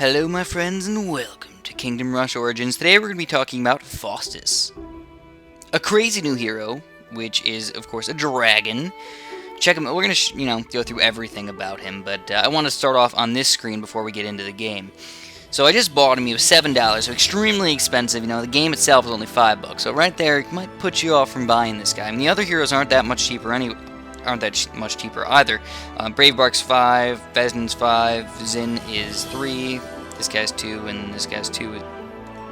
Hello my friends and welcome to Kingdom Rush Origins. Today we're going to be talking about Faustus. A crazy new hero, which is of course a dragon. Check him out. We're going to go through everything about him, but I want to start off on this screen before we get into the game. So I just bought him. He was $7, so extremely expensive. The game itself is only $5, so right there it might put you off from buying this guy. I mean, the other heroes aren't that much cheaper either. Bravebark's 5, Vesn's 5, Zin is 3, this guy's 2, and this guy's 2,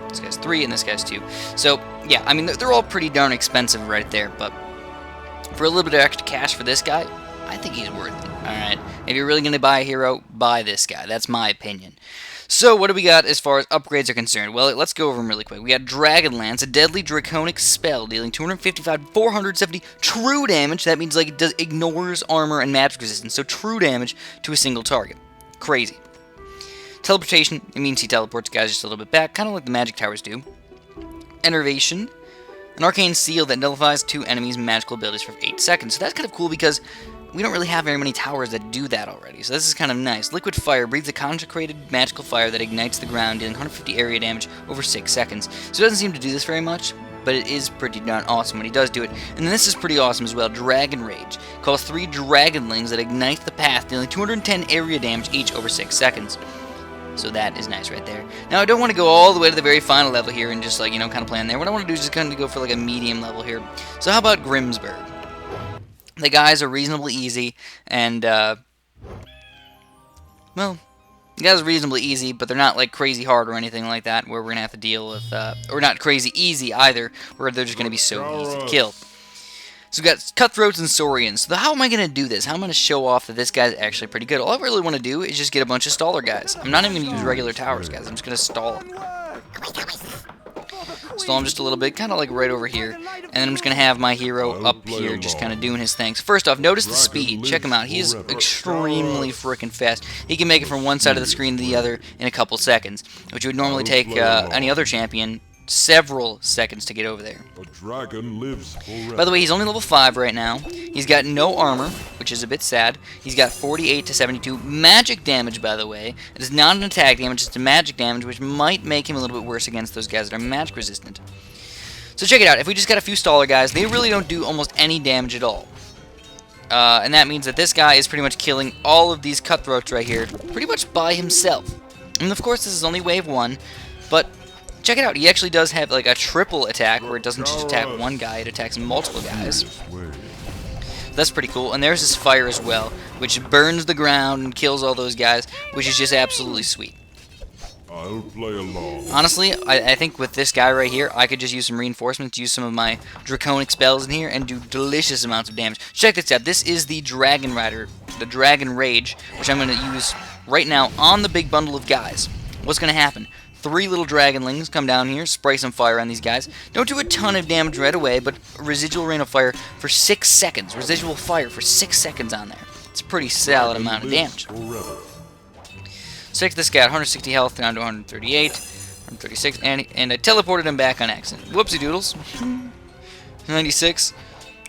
this guy's 3, and this guy's 2. So, yeah, I mean, they're all pretty darn expensive right there, but for a little bit of extra cash for this guy, I think he's worth it. Alright, if you're really going to buy a hero, buy this guy. That's my opinion. So, what do we got as far as upgrades are concerned? Well, let's go over them really quick. We got Dragonlance, a deadly draconic spell, dealing 255 to 470 true damage. That means, it ignores armor and magic resistance, so true damage to a single target. Crazy. Teleportation, it means he teleports guys just a little bit back, kind of like the magic towers do. Enervation, an arcane seal that nullifies 2 enemies' magical abilities for 8 seconds. So that's kind of cool because we don't really have very many towers that do that already, so this is kind of nice. Liquid Fire breathes a consecrated magical fire that ignites the ground, dealing 150 area damage over 6 seconds. So it doesn't seem to do this very much, but it is pretty darn awesome when he does do it. And then this is pretty awesome as well. Dragon Rage calls 3 dragonlings that ignite the path, dealing 210 area damage each over 6 seconds. So that is nice right there. Now, I don't want to go all the way to the very final level here and just, kind of play in there. What I want to do is just kind of go for, a medium level here. So how about Grimsburg? The guys are reasonably easy, and, the guys are reasonably easy, but they're not, crazy hard or anything like that, where we're going to have to deal with, or not crazy easy either, where they're just going to be so easy to kill. So we've got Cutthroats and Saurians. So how am I going to do this? How am I going to show off that this guy's actually pretty good? All I really want to do is just get a bunch of staller guys. I'm not even going to use regular towers, guys. I'm just going to stall them. Stall him just a little bit, kind of right over here. And then I'm just going to have my hero up here just kind of doing his thing. So first off, notice the speed. Check him out. He is extremely freaking fast. He can make it from one side of the screen to the other in a couple seconds, which would normally take any other champion several seconds to get over there. A dragon lives forever. By the way, he's only level 5 right now. He's got no armor, which is a bit sad. He's got 48 to 72 magic damage, by the way. It is not an attack damage, it's a magic damage, which might make him a little bit worse against those guys that are magic resistant. So check it out. If we just got a few staller guys, they really don't do almost any damage at all. And that means that this guy is pretty much killing all of these cutthroats right here, pretty much by himself. And of course, this is only wave 1, but check it out, he actually does have a triple attack where it doesn't just attack one guy, it attacks multiple guys. So that's pretty cool. And there's his fire as well, which burns the ground and kills all those guys, which is just absolutely sweet. I'll play along. Honestly, I think with this guy right here, I could just use some reinforcements, use some of my draconic spells in here, and do delicious amounts of damage. Check this out, this is the Dragon Rider, the Dragon Rage, which I'm going to use right now on the big bundle of guys. What's going to happen? 3 little dragonlings come down here, spray some fire on these guys. Don't do a ton of damage right away, but residual rain of fire for 6 seconds. Residual fire for 6 seconds on there. It's a pretty solid amount of damage. Check this guy, 160 health down to 138, 136, and I teleported him back on accident. Whoopsie doodles. 96.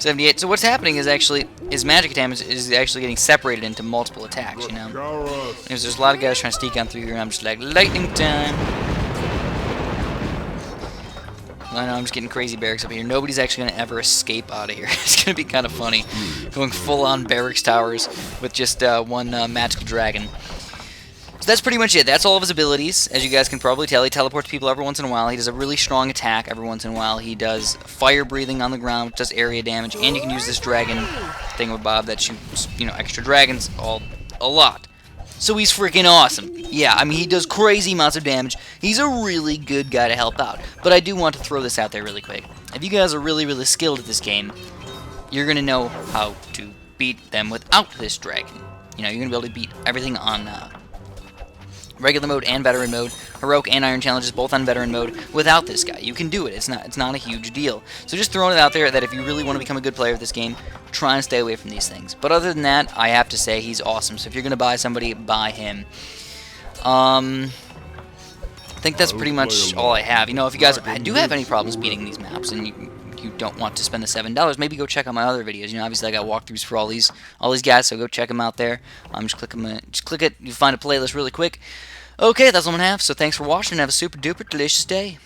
78. So what's happening is actually his magic damage is actually getting separated into multiple attacks, There's a lot of guys trying to sneak on through here, and I'm just like, lightning time. I know, I'm just getting crazy barracks up here. Nobody's actually going to ever escape out of here. It's going to be kind of funny, going full-on barracks towers with just one magical dragon. So that's pretty much it. That's all of his abilities. As you guys can probably tell, he teleports people every once in a while. He does a really strong attack every once in a while. He does fire breathing on the ground, which does area damage, and you can use this dragon thingamabob that shoots, extra dragons a lot. So he's freaking awesome. Yeah, I mean, he does crazy amounts of damage. He's a really good guy to help out. But I do want to throw this out there really quick. If you guys are really, really skilled at this game, you're going to know how to beat them without this dragon. You're going to be able to beat everything on regular mode and veteran mode, heroic and iron challenges both on veteran mode without this guy. You can do it. It's not a huge deal. So just throwing it out there that if you really want to become a good player of this game, try and stay away from these things. But other than that, I have to say he's awesome. So if you're going to buy somebody, buy him. I think that's pretty much all I have. If you guys do have any problems beating these maps and you don't want to spend the $7, maybe go check out my other videos. Obviously I got walkthroughs for all these guys, so go check them out there. Just click it. You find a playlist really quick. Okay, that's all I'm gonna have. So thanks for watching. Have a super duper delicious day.